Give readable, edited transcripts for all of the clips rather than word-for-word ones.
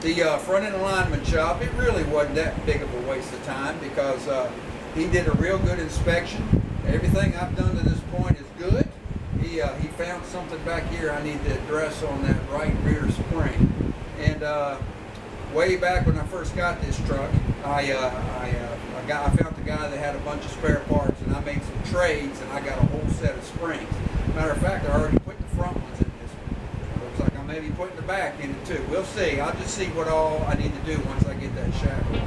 the front-end alignment shop, it really wasn't that big of a waste of time because he did a real good inspection. Everything I've done to this point is good. He found something back here I need to address on that right rear spring. And way back when I first got this truck, I found the guy that had a bunch of spare parts, and I made some trades, and I got a whole set of springs. Matter of fact, I already put the front ones in this one. Looks like I may be putting the back in it too. We'll see. I'll just see what all I need to do once I get that shackle.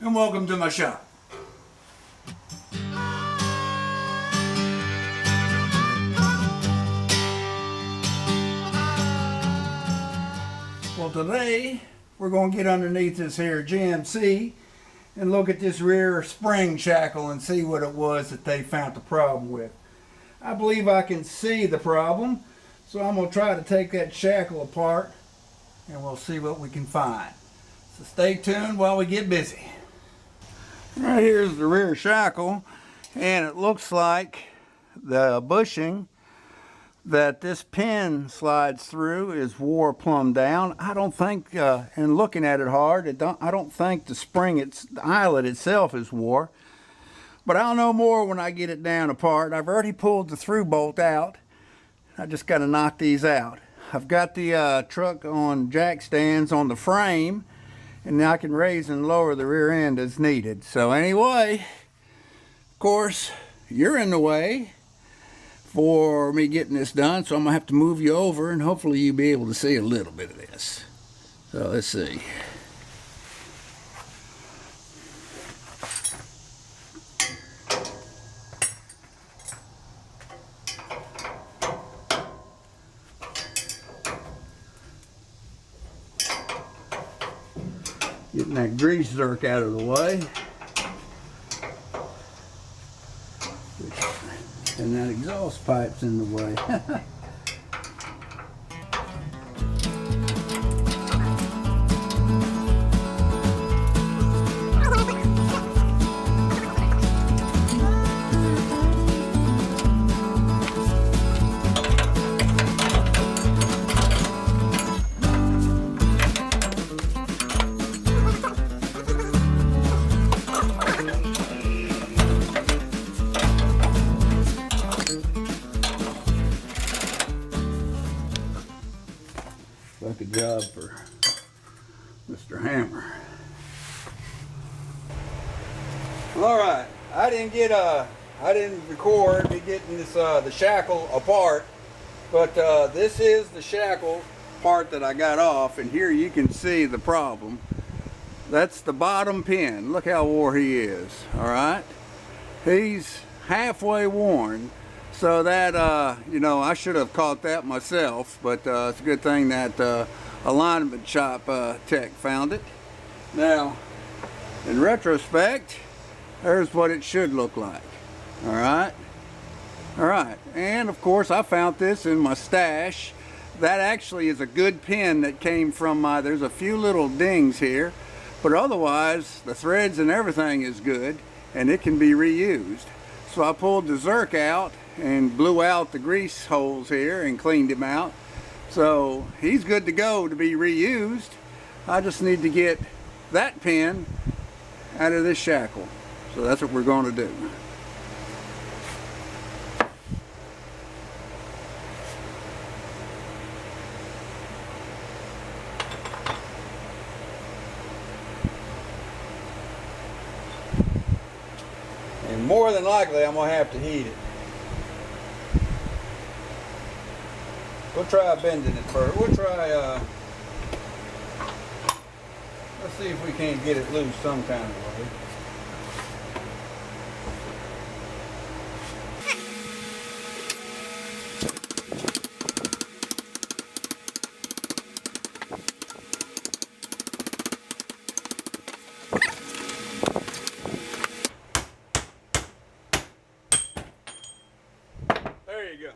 And welcome to my shop. Well, today we're going to get underneath this here GMC and look at this rear spring shackle and see what it was that they found the problem with. I believe I can see the problem, so I'm going to try to take that shackle apart and we'll see what we can find. So stay tuned while we get busy. Right here's the rear shackle, and it looks like the bushing that this pin slides through is wore plumb down. I don't think, in looking at it hard, I don't think the spring, the eyelet itself is wore. But I'll know more when I get it down apart. I've already pulled the through bolt out. I just got to knock these out. I've got the truck on jack stands on the frame, and now I can raise and lower the rear end as needed. So anyway, of course, you're in the way for me getting this done, so I'm gonna have to move you over, and hopefully you'll be able to see a little bit of this. So let's see. Getting that grease zerk out of the way. And that exhaust pipe's in the way. Like a job for Mr. Hammer. All right, I didn't record me getting this the shackle apart, but this is the shackle part that I got off, and here you can see the problem. That's the bottom pin. Look how wore he is. All right, he's halfway worn. So that, you know, I should have caught that myself, but it's a good thing that alignment shop tech found it. Now, in retrospect, there's what it should look like. All right. All right. And of course, I found this in my stash. That actually is a good pin that came from there's a few little dings here, but otherwise the threads and everything is good and it can be reused. So I pulled the zerk out and blew out the grease holes here and cleaned him out. So he's good to go to be reused. I just need to get that pin out of this shackle. So that's what we're going to do. And more than likely I'm going to have to heat it. We'll try bending it first. We'll try, let's see if we can't get it loose some kind of way. There you go.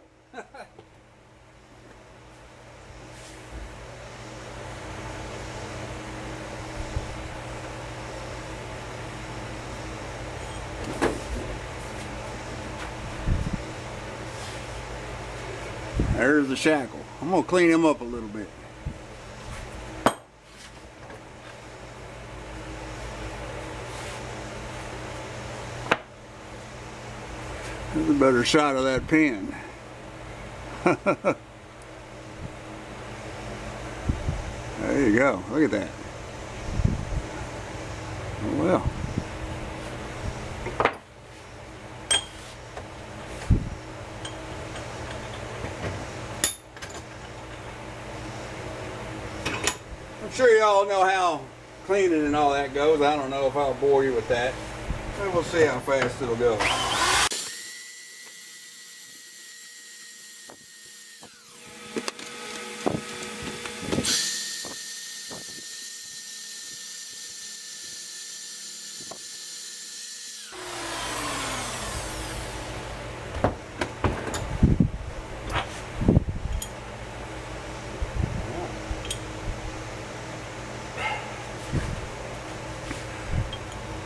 There's the shackle. I'm going to clean him up a little bit. There's a better shot of that pin. There you go. Look at that. Oh, well. I'm sure y'all know how cleaning and all that goes. I don't know if I'll bore you with that. But we'll see how fast it'll go.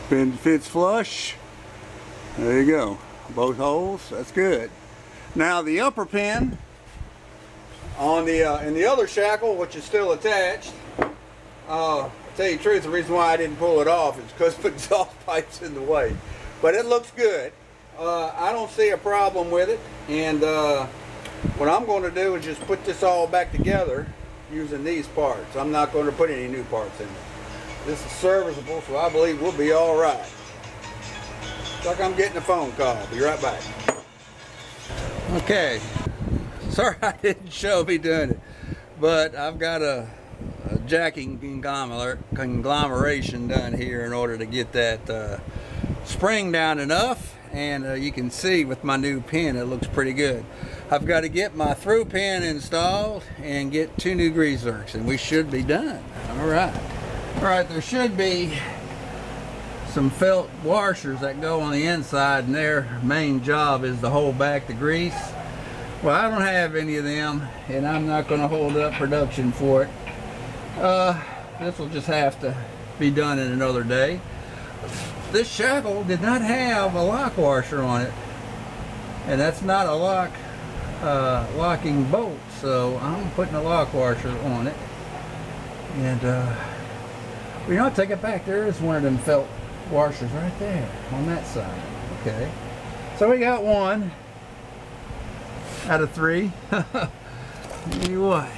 Pin fits flush. There you go. Both holes. That's good. Now the upper pin on the in the other shackle, which is still attached. I'll tell you the truth. The reason why I didn't pull it off is because the exhaust pipe's in the way. But it looks good. I don't see a problem with it. And what I'm going to do is just put this all back together using these parts. I'm not going to put any new parts in it. This is serviceable, so I believe we'll be all right. Looks like I'm getting a phone call. Be right back. Okay. Sorry I didn't show me doing it, but I've got a jacking conglomeration done here in order to get that spring down enough, and you can see with my new pin it looks pretty good. I've got to get my through pin installed and get 2 new grease zerks, and we should be done. All right, there should be some felt washers that go on the inside, and their main job is to hold back the grease. Well, I don't have any of them, and I'm not going to hold up production for it. This will just have to be done in another day. This shackle did not have a lock washer on it, and that's not a locking bolt, so I'm putting a lock washer on it. And you know, take it back. There is one of them felt washers right there on that side. Okay, so we got 1 out of 3. Anyway,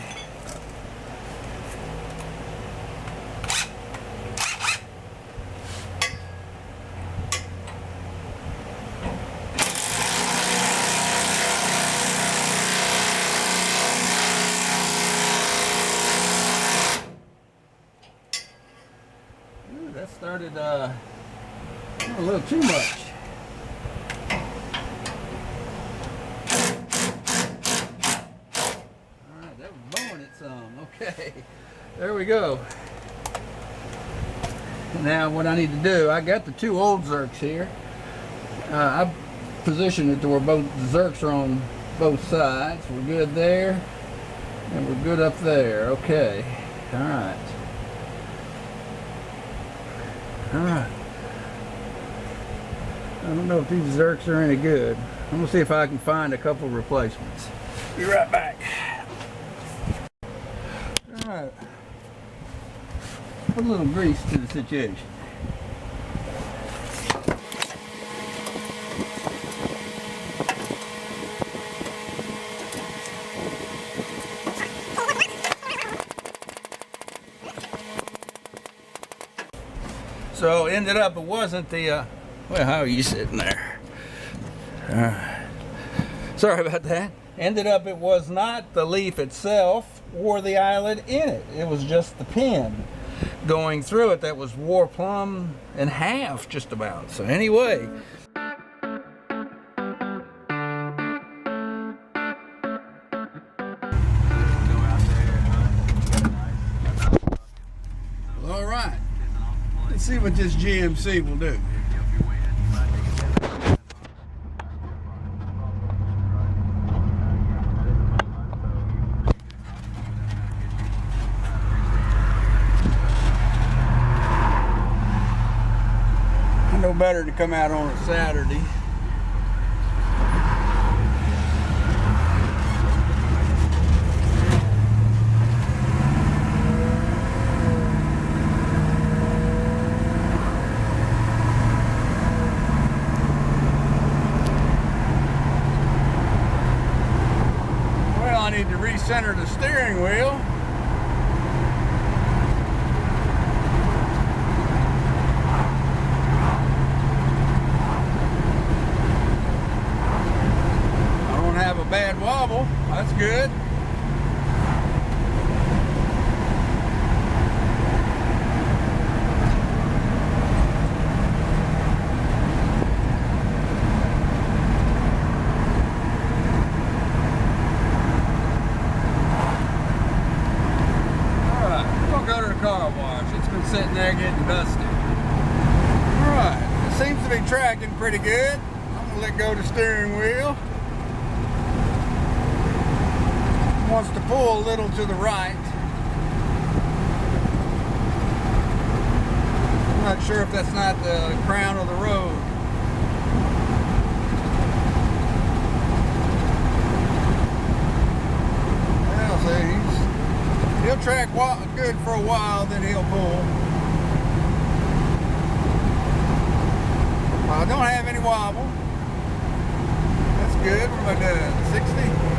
that started a little too much. Alright, that was blowing it some. Okay, there we go. Now what I need to do, I got the 2 old zerks here. I've positioned it to where both zerks are on both sides. We're good there, and we're good up there. Okay, alright. Alright. I don't know if these zerks are any good. I'm going to see if I can find a couple replacements. Be right back. Alright. Put a little grease to the situation. So ended up it wasn't the well, how are you sitting there? Sorry about that. Ended up it was not the leaf itself or the eyelet in it. It was just the pin going through it that was wore plumb in half just about. So anyway, all right, let's see what this GMC will do. No better to come out on a Saturday. Well, I need to recenter the steering wheel. Bad wobble, that's good. Alright, we'll go to the car wash. It's been sitting there getting dusty. Alright, it seems to be tracking pretty good. I'm gonna let go of the steering wheel. Wants to pull a little to the right. I'm not sure if that's not the crown of the road. Well, see, he'll track good for a while, then he'll pull. I don't have any wobble. That's good. What am I doing? 60?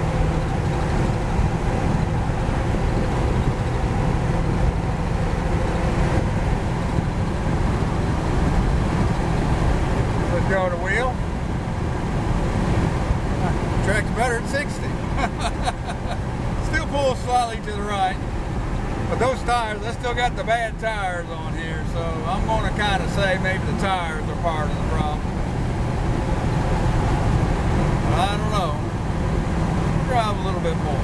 Go to wheel. Track's better at 60. Still pulls slightly to the right. But those tires, I still got the bad tires on here, so I'm going to kind of say maybe the tires are part of the problem. But I don't know. Drive a little bit more.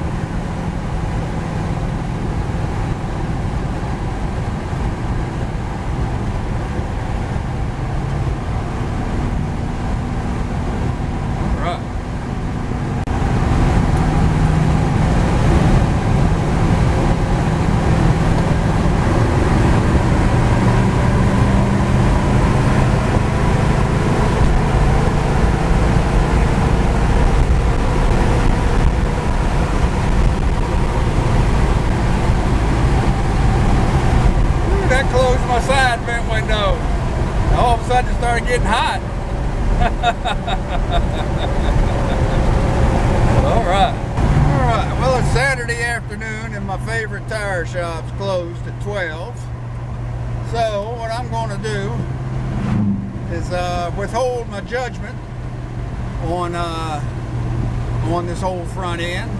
My side vent window. All of a sudden it started getting hot. Alright, well, it's Saturday afternoon and my favorite tire shop's closed at 12. So what I'm going to do is withhold my judgment on this whole front end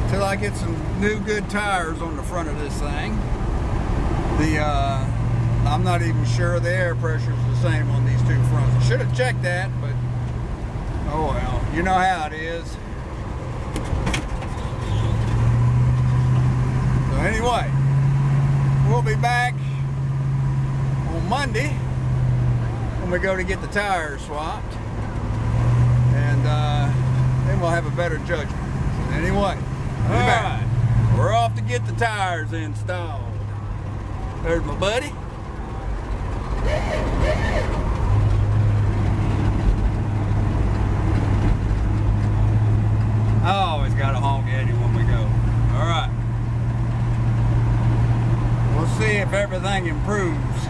until I get some new good tires on the front of this thing. I'm not even sure the air pressure is the same on these two fronts. I should have checked that, but oh well, you know how it is. So anyway, we'll be back on Monday when we go to get the tires swapped, and then we'll have a better judgment. So anyway, we're off to get the tires installed. There's my buddy. I always got a honk at him when we go. Alright. We'll see if everything improves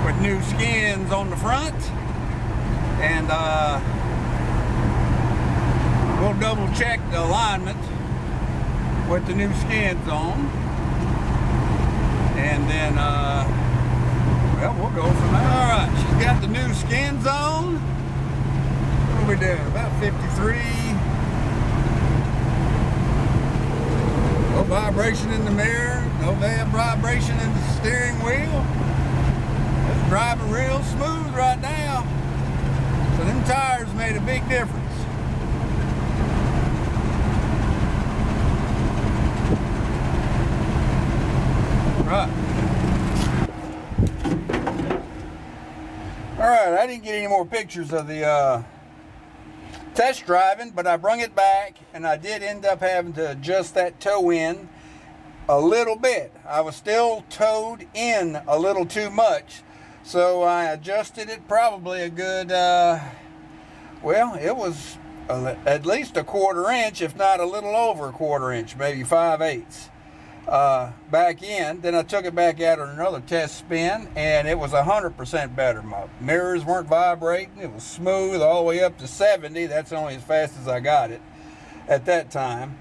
with new skins on the front. And we'll double check the alignment with the new skins on. And then, well, we'll go from there. Alright, she's got the new skins on. What are we doing? About 53. No vibration in the mirror, no vibration in the steering wheel. It's driving real smooth right now. So them tires made a big difference. Right. Alright, I didn't get any more pictures of the test driving, but I brung it back, and I did end up having to adjust that toe in a little bit. I was still towed in a little too much, so I adjusted it probably a good, well, it was at least a 1/4 inch, if not a little over a 1/4 inch, maybe 5/8 back in. Then I took it back out on another test spin, and it was 100% better. My mirrors weren't vibrating. It was smooth all the way up to 70. That's only as fast as I got it at that time.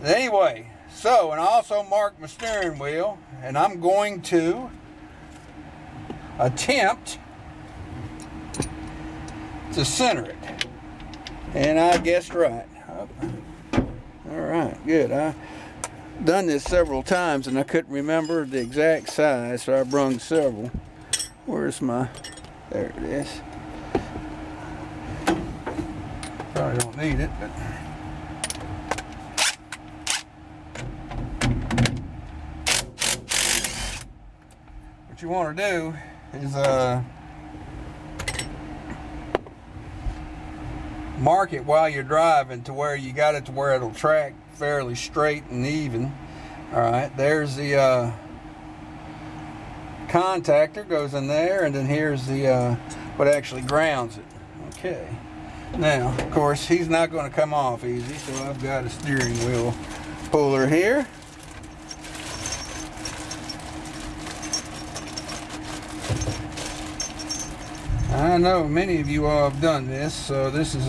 Anyway, so, and I also marked my steering wheel, and I'm going to attempt to center it. And I guessed right. All right, good. I've done this several times, and I couldn't remember the exact size, so I brung several. Where's my, there it is. Probably don't need it, but what you want to do is mark it while you're driving to where you got it to where it'll track fairly straight and even. All right, there's the contactor goes in there, and then here's the what actually grounds it. Okay, now of course he's not going to come off easy, so I've got a steering wheel puller here. I know many of you all have done this, so this is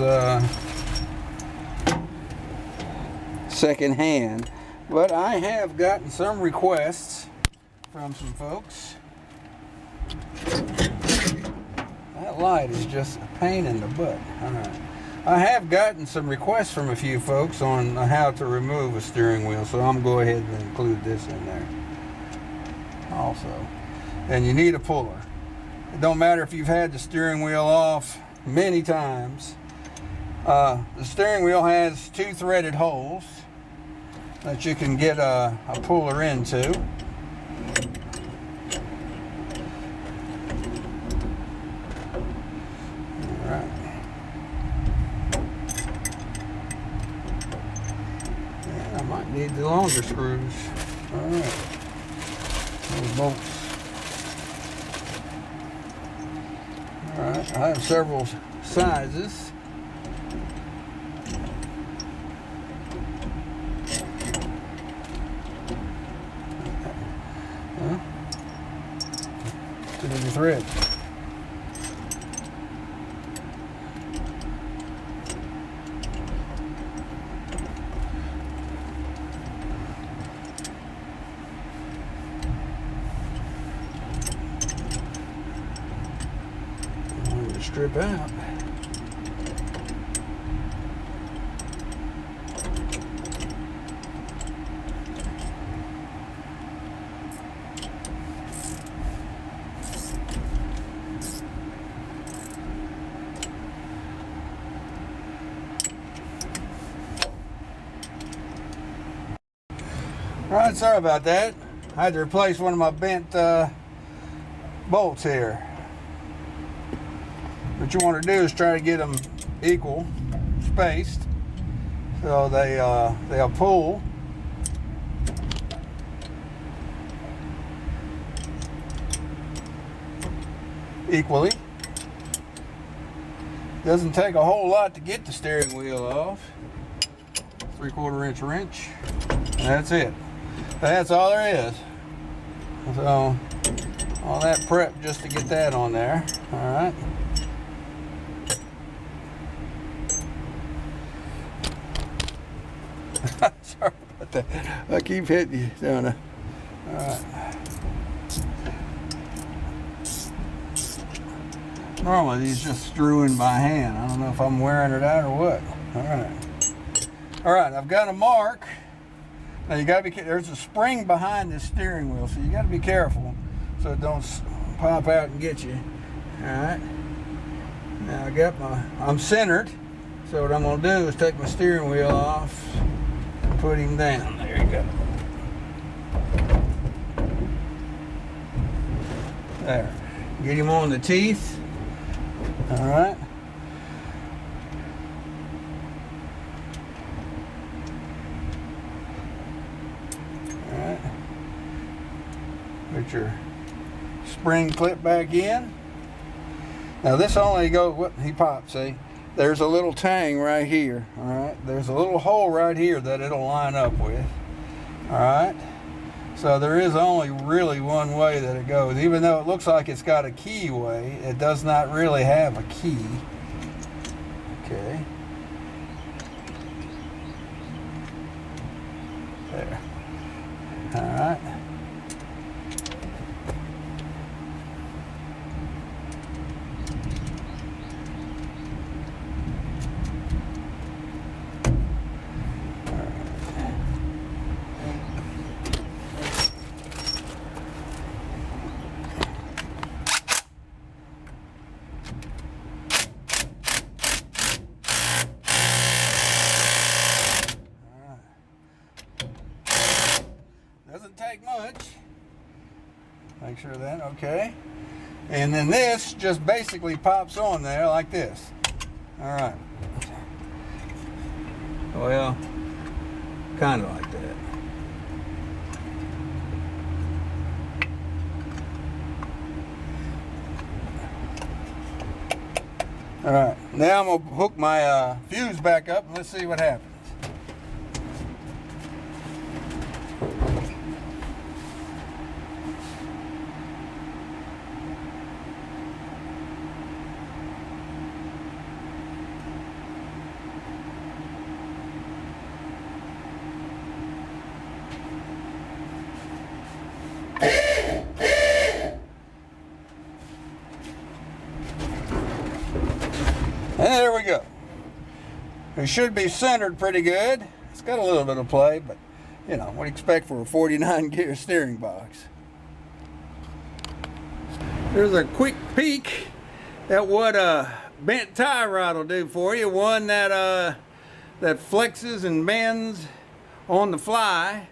second hand, but I have gotten some requests from some folks. That light is just a pain in the butt. All right, I have gotten some requests from a few folks on how to remove a steering wheel, so I'm going to go ahead and include this in there also. And you need a puller. It don't matter if you've had the steering wheel off many times. The steering wheel has 2 threaded holes that you can get a puller into. All right. Yeah, I might need the longer screws. All right. Those bolts. Alright, I have several sizes. Too many threads. Strip out. Alright, sorry about that. I had to replace one of my bent bolts here. What you want to do is try to get them equal spaced, so they'll pull equally. Doesn't take a whole lot to get the steering wheel off. 3/4 inch wrench, and that's it. That's all there is. So all that prep just to get that on there. All right. Sorry about that. I keep hitting you, don't I? Alright. Normally these just screw in by hand. I don't know if I'm wearing it out or what. Alright. Alright, I've got a mark Now you gotta be, there's a spring behind this steering wheel, so you gotta be careful so it don't pop out and get you. All right. Now I got I'm centered. So what I'm gonna do is take my steering wheel off and put him down. There you go. There. Get him on the teeth. All right. All right. Put your spring clip back in. Now this only goes, what he popped, see? There's a little tang right here, all right? There's a little hole right here that it'll line up with, all right? So there is only really one way that it goes. Even though it looks like it's got a keyway, it does not really have a key. Okay. There. All right. Doesn't take much. Make sure that, okay. And then this just basically pops on there like this. All right. Well, kind of like that. All right, now I'm gonna hook my fuse back up and let's see what happens. And there we go. It should be centered pretty good. It's got a little bit of play, but you know, what do you expect for a 49 gear steering box? There's a quick peek at what a bent tie rod will do for you. One that that flexes and bends on the fly,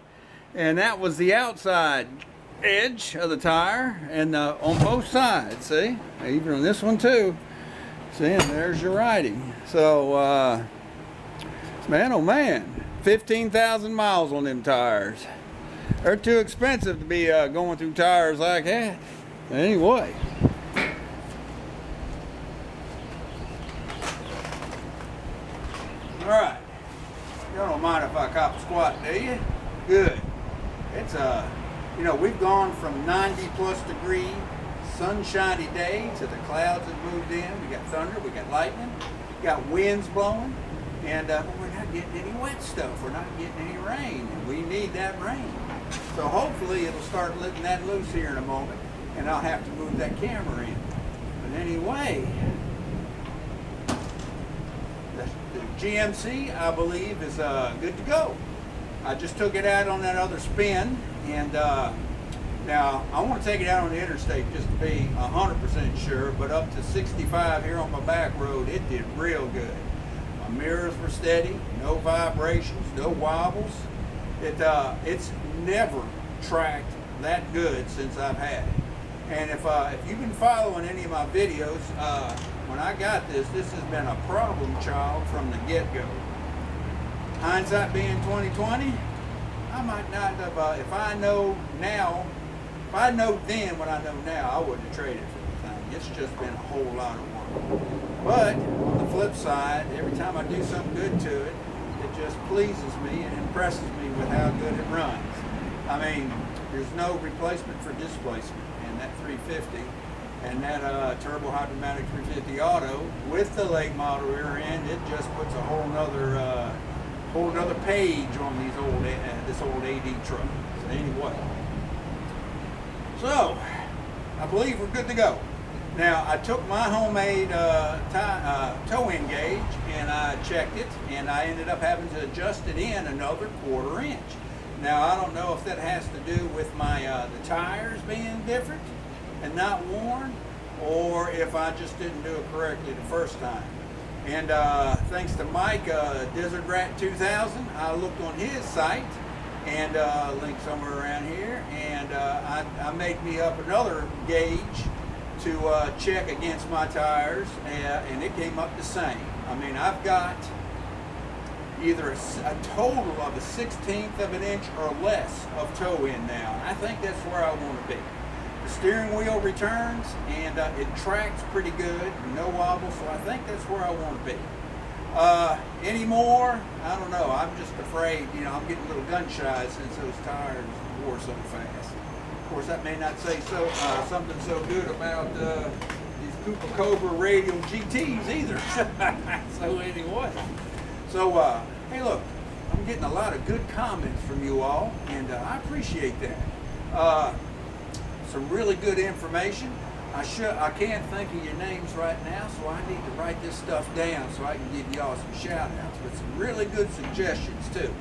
and that was the outside edge of the tire, and on both sides, see? Even on this one too. See, and there's your writing. So, man, oh man, 15,000 miles on them tires. They're too expensive to be going through tires like that. Anyway. All right. You don't mind if I cop a squat, do you? Good. It's you know, we've gone from 90 plus degree sunshiny day to the clouds have moved in. We got thunder, we got lightning, we got winds blowing, and we're not getting any wet stuff. We're not getting any rain, and we need that rain. So hopefully it'll start letting that loose here in a moment, and I'll have to move that camera in. But anyway, the GMC, I believe, is good to go. I just took it out on that other spin, and now I want to take it out on the interstate just to be 100% sure, but up to 65 here on my back road, it did real good. My mirrors were steady, no vibrations, no wobbles. It's never tracked that good since I've had it. And if you've been following any of my videos, when I got this has been a problem child from the get-go. Hindsight being 2020, I might not have, if I know now, if I know then what I know now, I wouldn't have traded for the thing. It's just been a whole lot of work. But on the flip side, every time I do something good to it, it just pleases me and impresses me with how good it runs. I mean, there's no replacement for displacement in that 350, and that turbo hydromatic 350 auto with the late model rear end, it just puts a whole nother page on these old this old AD truck. So anyway. So, I believe we're good to go. Now, I took my homemade toe-in gauge and I checked it, and I ended up having to adjust it in another 1/4 inch. Now I don't know if that has to do with my the tires being different and not worn, or if I just didn't do it correctly the first time. And thanks to Mike, Desert Rat 2000, I looked on his site and link somewhere around here, and I made me up another gauge to check against my tires, and it came up the same. I mean, I've got either a total of a 1/16 of an inch or less of toe in now. I think that's where I want to be. The steering wheel returns, and it tracks pretty good, no wobble, so I think that's where I want to be. Anymore, I don't know. I'm just afraid, you know, I'm getting a little gun shy since those tires wore so fast. Of course, that may not say something so good about these Cooper Cobra Radial GTs either. So anyway, hey, look, I'm getting a lot of good comments from you all, and I appreciate that. Some really good information. I can't think of your names right now, so I need to write this stuff down so I can give y'all some shout outs, but some really good suggestions too.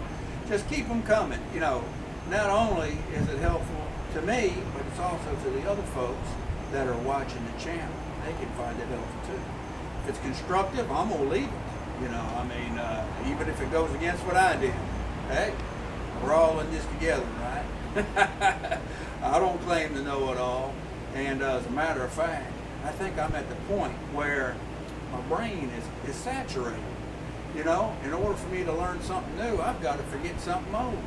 Just keep them coming. You know, not only is it helpful to me, but it's also to the other folks that are watching the channel. They can find it helpful too. If it's constructive, I'm gonna leave it. You know, I mean, even if it goes against what I did. Hey, we're all in this together, right? I don't claim to know it all, and as a matter of fact, I think I'm at the point where my brain is saturated. You know, in order for me to learn something new, I've got to forget something old.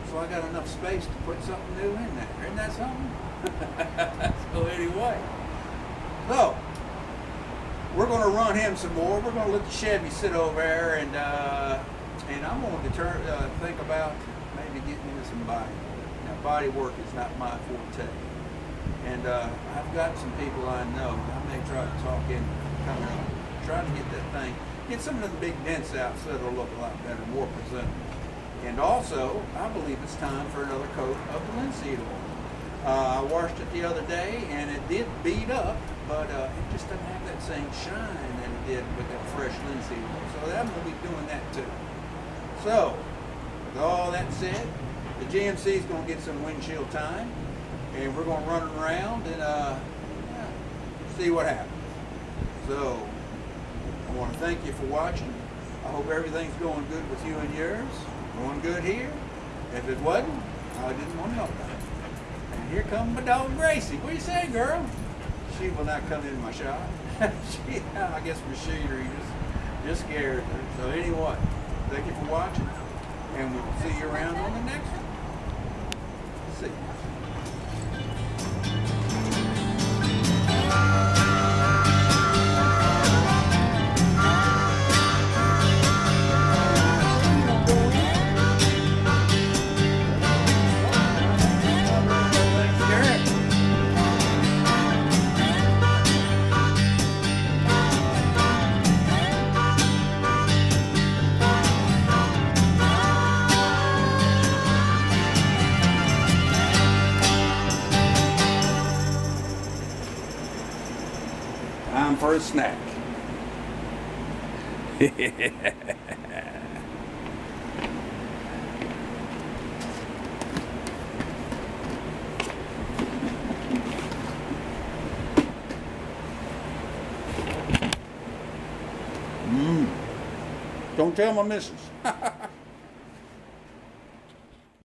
So I got enough space to put something new in there. Isn't that something? So anyway, so we're going to run him some more. We're going to let the Chevy sit over there, and I'm going to think about maybe getting into some body. Now, body work is not my forte, and I've got some people I know. I may try to talk in coming up, trying to get that thing, get some of the big dents out so it'll look a lot better, more presentable. And also, I believe it's time for another coat of the linseed oil. I washed it the other day, and it did bead up, but it just doesn't have that same shine that it did with that fresh linseed oil. So I'm going to be doing that too. So, with all that said, the GMC is going to get some windshield time, and we're going to run it around and see what happens. So, I want to thank you for watching. I hope everything's going good with you and yours. Going good here. If it wasn't, I didn't want to know about it. And here comes my dog Gracie. What do you say, girl? She will not come in my shop. I guess machinery just scared her. So anyway, thank you for watching, and we'll see you around on the next one. See you. Time for a snack. Don't tell my missus.